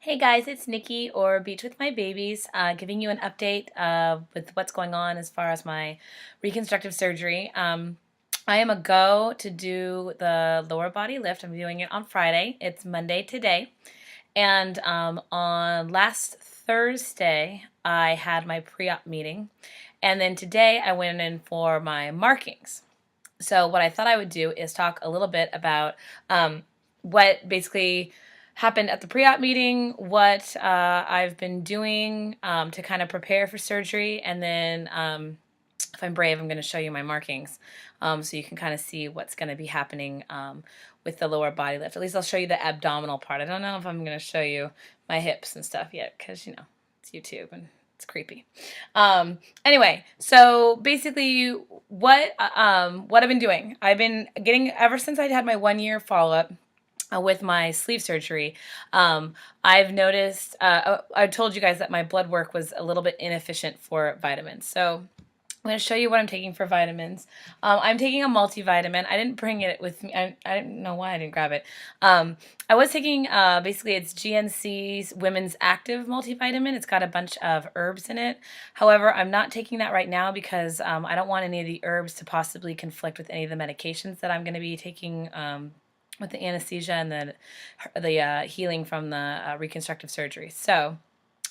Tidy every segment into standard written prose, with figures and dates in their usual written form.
Hey guys, it's Nikki or Beach with My Babies, giving you an update with what's going on as far as my reconstructive surgery. I am a go to do the lower body lift. I'm doing it on Friday. It's Monday today. And on last Thursday, I had my pre-op meeting. And then today, I went in for my markings. So, what I thought I would do is talk a little bit about what basically happened at the pre-op meeting, what I've been doing to kind of prepare for surgery, and then if I'm brave, I'm going to show you my markings so you can kind of see what's going to be happening with the lower body lift. At least I'll show you the abdominal part. I don't know if I'm going to show you my hips and stuff yet because, it's YouTube and it's creepy. Anyway, so basically what I've been doing, I've been getting, ever since I had my 1 year follow-up with my sleeve surgery, I've noticed, I told you guys that my blood work was a little bit inefficient for vitamins. So I'm going to show you what I'm taking for vitamins. I'm taking a multivitamin. I didn't bring it with me. I didn't know why I didn't grab it. I was taking, basically it's GNC's Women's Active multivitamin. It's got a bunch of herbs in it. However, I'm not taking that right now because I don't want any of the herbs to possibly conflict with any of the medications that I'm going to be taking with the anesthesia and the healing from the reconstructive surgery. So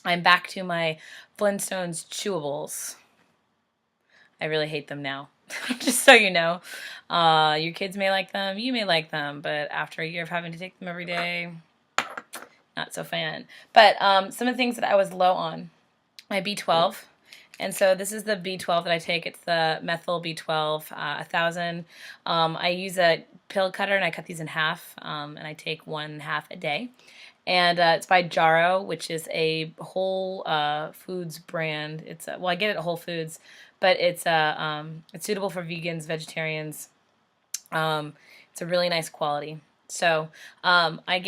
I'm back to my Flintstones chewables. I really hate them now. Just so you know. Your kids may like them, you may like them, but after a year of having to take them every day, not so fan. But some of the things that I was low on, my B12. And so this is the B12 that I take. It's the methyl B12, 1,000. I use a pill cutter and I cut these in half, and I take 1/2 a day. And it's by Jarrow, which is a Whole Foods brand. Well, I get it at Whole Foods, but it's suitable for vegans, vegetarians. It's a really nice quality. So I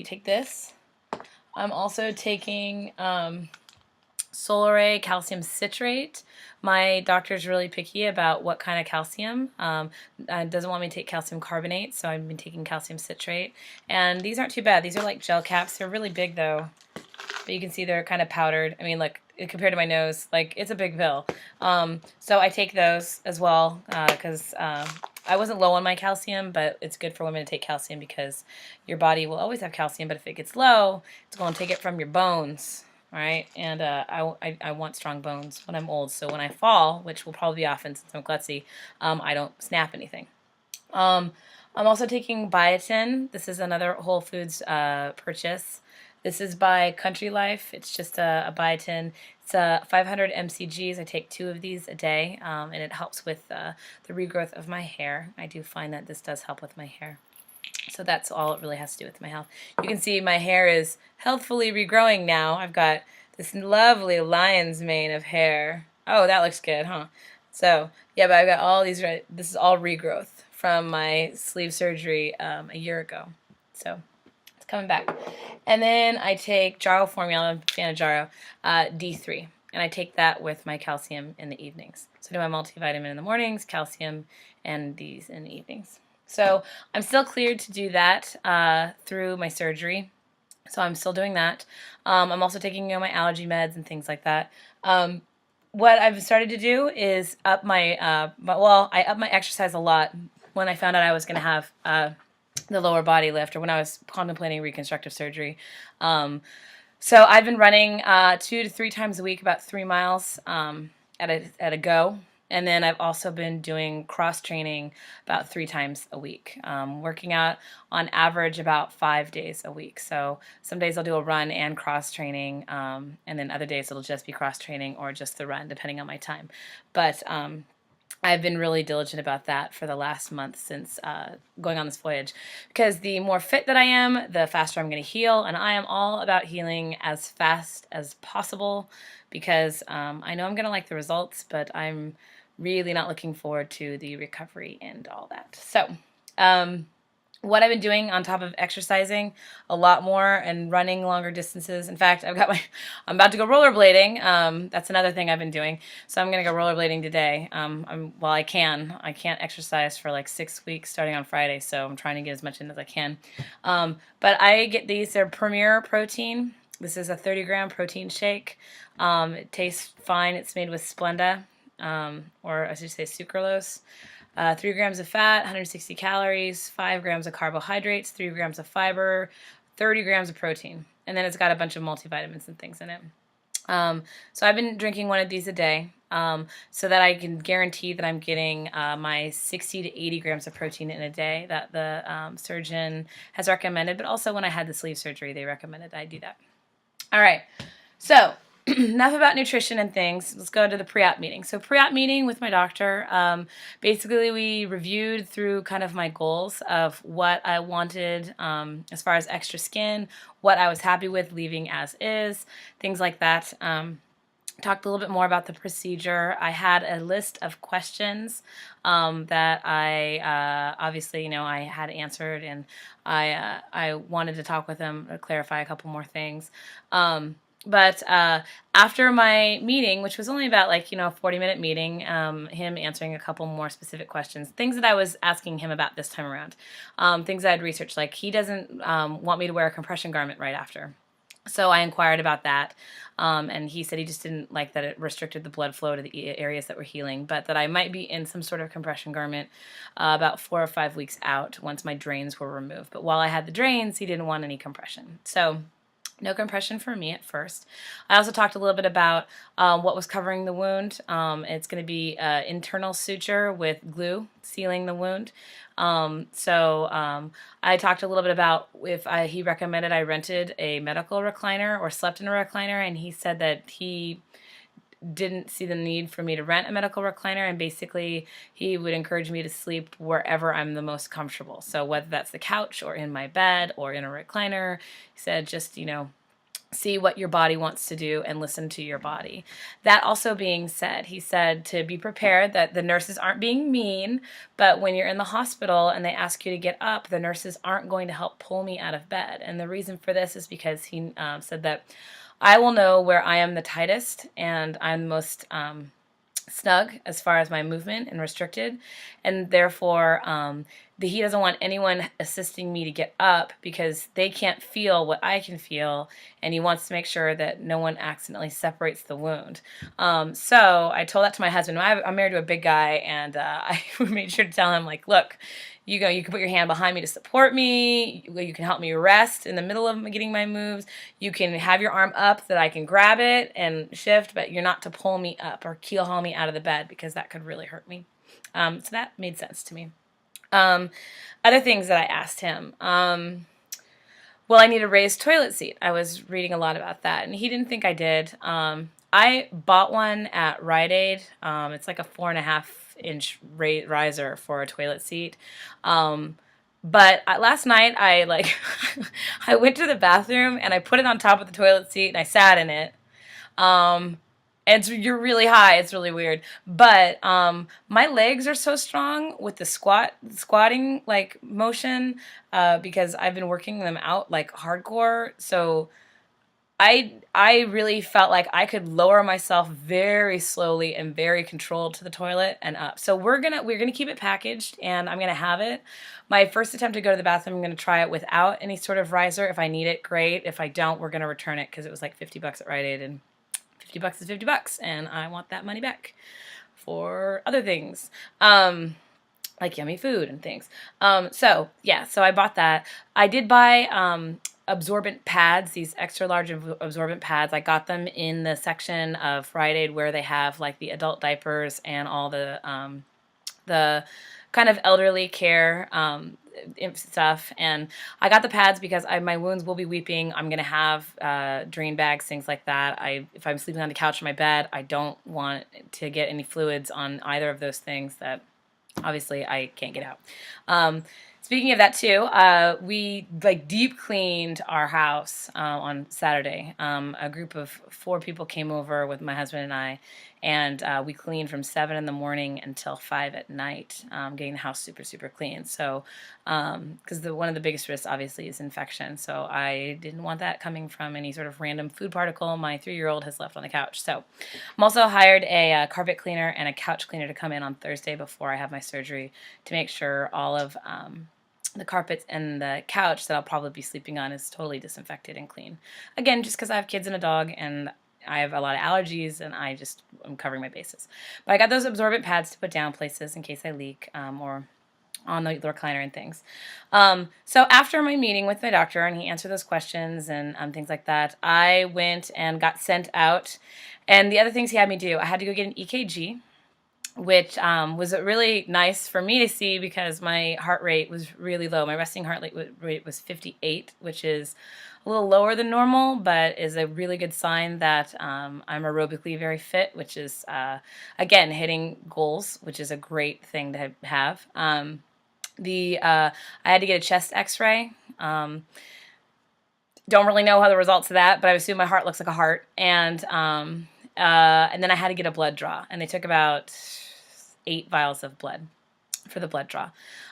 take this. I'm also taking Solare calcium citrate. My doctor's really picky about what kind of calcium. Doesn't want me to take calcium carbonate, so I've been taking calcium citrate. And these aren't too bad. These are like gel caps. They're really big though. But you can see they're kind of powdered. I mean, like, compared to my nose, like, it's a big pill. So I take those as well because I wasn't low on my calcium, but it's good for women to take calcium because your body will always have calcium, but if it gets low, it's going to take it from your bones. All right, and I want strong bones when I'm old, so when I fall, which will probably be often since I'm klutzy, I don't snap anything. I'm also taking biotin. This is another Whole Foods purchase. This is by Country Life. It's just a biotin. It's 500 mcgs. I take 2 of these a day, and it helps with the regrowth of my hair. I do find that this does help with my hair. So that's all it really has to do with my health. You can see my hair is healthfully regrowing now. I've got this lovely lion's mane of hair. Oh, that looks good, huh? So, yeah, but I've got all these, this is all regrowth from my sleeve surgery a year ago. So, it's coming back. And then I take Jarrow formula, I'm a fan of Jarrow, D3. And I take that with my calcium in the evenings. So I do my multivitamin in the mornings, calcium, and these in the evenings. So I'm still cleared to do that through my surgery. So I'm still doing that. I'm also taking my allergy meds and things like that. What I've started to do is up I upped my exercise a lot when I found out I was going to have the lower body lift, or when I was contemplating reconstructive surgery. So I've been running 2 to 3 times a week, about 3 miles at a go. And then I've also been doing cross training about 3 times a week, working out on average about 5 days a week. So some days I'll do a run and cross training, and then other days it'll just be cross training or just the run, depending on my time. But I've been really diligent about that for the last month since going on this voyage, because the more fit that I am, the faster I'm going to heal, and I am all about healing as fast as possible because I know I'm going to like the results, but I'm really not looking forward to the recovery and all that. So what I've been doing on top of exercising a lot more and running longer distances. In fact, I'm about to go rollerblading. That's another thing I've been doing. So I'm going to go rollerblading today. Well, I can't exercise for like 6 weeks starting on Friday. So I'm trying to get as much in as I can. But I get these, they're Premier Protein. This is a 30-gram protein shake. It tastes fine. It's made with Splenda, or I should say sucralose. 3 grams of fat, 160 calories, 5 grams of carbohydrates, 3 grams of fiber, 30 grams of protein. And then it's got a bunch of multivitamins and things in it. So I've been drinking one of these a day, so that I can guarantee that I'm getting my 60 to 80 grams of protein in a day that the surgeon has recommended. But also when I had the sleeve surgery, they recommended I do that. All right. So enough about nutrition and things. Let's go to the pre-op meeting. So pre-op meeting with my doctor, basically we reviewed through kind of my goals of what I wanted as far as extra skin, what I was happy with leaving as is, things like that. Talked a little bit more about the procedure. I had a list of questions that I obviously, I had answered, and I wanted to talk with him to clarify a couple more things. But after my meeting, which was only about a 40-minute meeting, him answering a couple more specific questions, things that I was asking him about this time around, things I had researched, like he doesn't want me to wear a compression garment right after. So I inquired about that, and he said he just didn't like that it restricted the blood flow to the areas that were healing, but that I might be in some sort of compression garment about 4 or 5 weeks out once my drains were removed. But while I had the drains, he didn't want any compression. So no compression for me at first. I also talked a little bit about what was covering the wound. It's going to be internal suture with glue sealing the wound. I talked a little bit about he recommended I rented a medical recliner or slept in a recliner, and he said that he didn't see the need for me to rent a medical recliner, and basically he would encourage me to sleep wherever I'm the most comfortable. So whether that's the couch or in my bed or in a recliner, he said just, see what your body wants to do and listen to your body. That also being said, he said to be prepared that the nurses aren't being mean, but when you're in the hospital and they ask you to get up, the nurses aren't going to help pull me out of bed. And the reason for this is because he said that I will know where I am the tightest and I'm most snug as far as my movement and restricted, and therefore he doesn't want anyone assisting me to get up because they can't feel what I can feel, and he wants to make sure that no one accidentally separates the wound. So I told that to my husband. I'm married to a big guy, and I made sure to tell him, look, you can put your hand behind me to support me. You can help me rest in the middle of getting my moves. You can have your arm up so that I can grab it and shift, but you're not to pull me up or keel haul me out of the bed because that could really hurt me. So that made sense to me. Other things that I asked him. Well, I need a raised toilet seat. I was reading a lot about that, and he didn't think I did. I bought one at Rite Aid. It's like a 4.5-inch riser for a toilet seat. But last night I I went to the bathroom and I put it on top of the toilet seat and I sat in it. You're really high. It's really weird. But my legs are so strong with the squatting motion because I've been working them out hardcore. So I really felt like I could lower myself very slowly and very controlled to the toilet and up. So we're gonna keep it packaged, and I'm gonna have it. My first attempt to go to the bathroom, I'm gonna try it without any sort of riser. If I need it, great. If I don't, we're gonna return it because it was like $50 at Rite Aid, and $50 is $50, and I want that money back for other things. Like yummy food and things. So I bought that. I did buy absorbent pads, these extra large absorbent pads. I got them in the section of Rite Aid where they have the adult diapers and all the kind of elderly care stuff. And I got the pads because my wounds will be weeping. I'm going to have drain bags, things like that. If I'm sleeping on the couch in my bed, I don't want to get any fluids on either of those things that obviously I can't get out. Speaking of that too, we deep cleaned our house on Saturday. A group of 4 people came over with my husband and I, and we clean from 7 in the morning until 5 at night, getting the house super, super clean. So, because one of the biggest risks obviously is infection. So I didn't want that coming from any sort of random food particle my 3-year-old has left on the couch. So I'm also hired a carpet cleaner and a couch cleaner to come in on Thursday before I have my surgery to make sure all of the carpets and the couch that I'll probably be sleeping on is totally disinfected and clean. Again, just because I have kids and a dog and I have a lot of allergies and I'm covering my bases. But I got those absorbent pads to put down places in case I leak, or on the recliner and things. So after my meeting with my doctor and he answered those questions and things like that, I went and got sent out. And the other things he had me do, I had to go get an EKG, which was really nice for me to see because my heart rate was really low. My resting heart rate was 58, which is a little lower than normal, but is a really good sign that I'm aerobically very fit, which is, again, hitting goals, which is a great thing to have. I had to get a chest x-ray. Don't really know how the results of that, but I assume my heart looks like a heart. And then I had to get a blood draw, and they took about 8 vials of blood for the blood draw.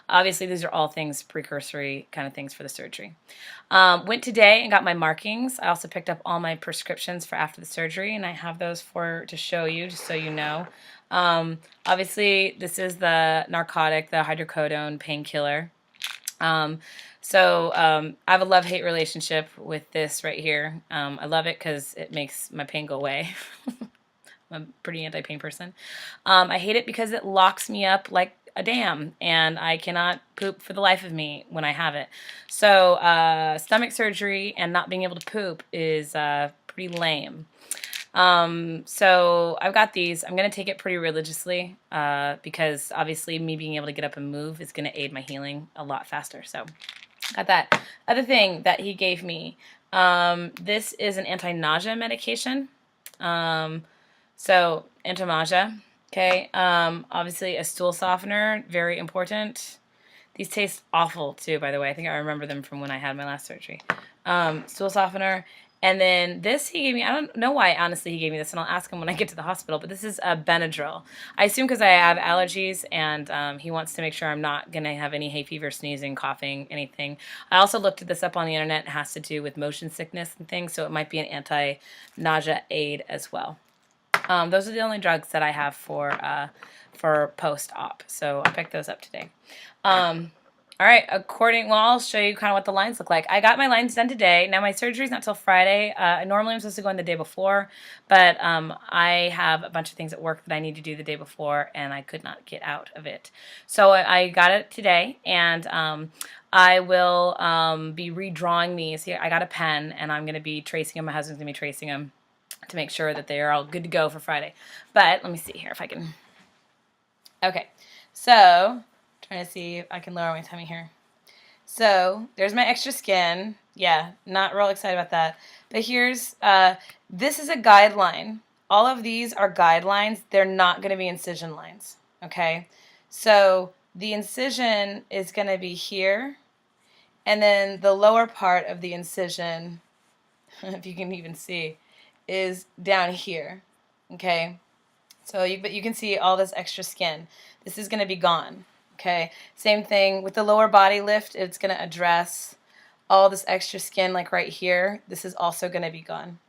Obviously, these are all things precursory kind of things for the surgery. Went today and got my markings. I also picked up all my prescriptions for after the surgery, and I have those to show you, just so you know. Obviously, this is the narcotic, the hydrocodone painkiller. So I have a love-hate relationship with this right here. I love it because it makes my pain go away. I'm a pretty anti-pain person. I hate it because it locks me up like a dam, and I cannot poop for the life of me when I have it. So stomach surgery and not being able to poop is pretty lame. So I've got these. I'm going to take it pretty religiously because obviously me being able to get up and move is going to aid my healing a lot faster. So got that. Other thing that he gave me, this is an anti-nausea medication. So anti-nausea, okay. Obviously a stool softener, very important. These taste awful too, by the way. I think I remember them from when I had my last surgery. Stool softener. And then this he gave me, I don't know why honestly he gave me this, and I'll ask him when I get to the hospital, but this is a Benadryl. I assume because I have allergies, and he wants to make sure I'm not going to have any hay fever, sneezing, coughing, anything. I also looked this up on the internet. It has to do with motion sickness and things, so it might be an anti-nausea aid as well. Those are the only drugs that I have for post-op, so I picked those up today. All right, I'll show you kind of what the lines look like. I got my lines done today. Now, my surgery's not till Friday. Normally, I'm supposed to go in the day before, but I have a bunch of things at work that I need to do the day before, and I could not get out of it. So I got it today, and I will be redrawing these. Here, I got a pen, and I'm going to be tracing them. My husband's going to be tracing them to make sure that they are all good to go for Friday. But let me see here if I can. Okay, so trying to see if I can lower my tummy here. So there's my extra skin. Yeah, not real excited about that. But here's, this is a guideline. All of these are guidelines. They're not going to be incision lines, okay? So the incision is going to be here, and then the lower part of the incision, if you can even see, is down here, okay? So but you can see all this extra skin. This is going to be gone, okay? Same thing with the lower body lift. It's going to address all this extra skin like right here. This is also going to be gone.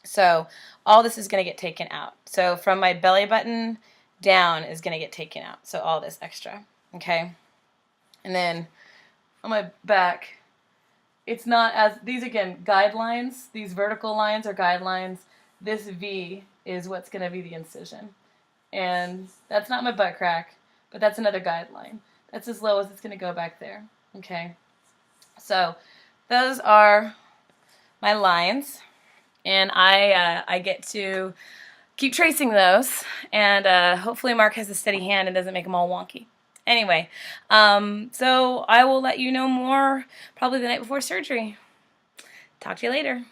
So all this is going to get taken out. So from my belly button down is going to get taken out. So all this extra, okay? And then on my back, it's not as, these again, guidelines, these vertical lines are guidelines. This V is what's going to be the incision. And that's not my butt crack, but that's another guideline. That's as low as it's going to go back there, okay? So those are my lines, and I get to keep tracing those, and hopefully Mark has a steady hand and doesn't make them all wonky. Anyway, so I will let you know more probably the night before surgery. Talk to you later.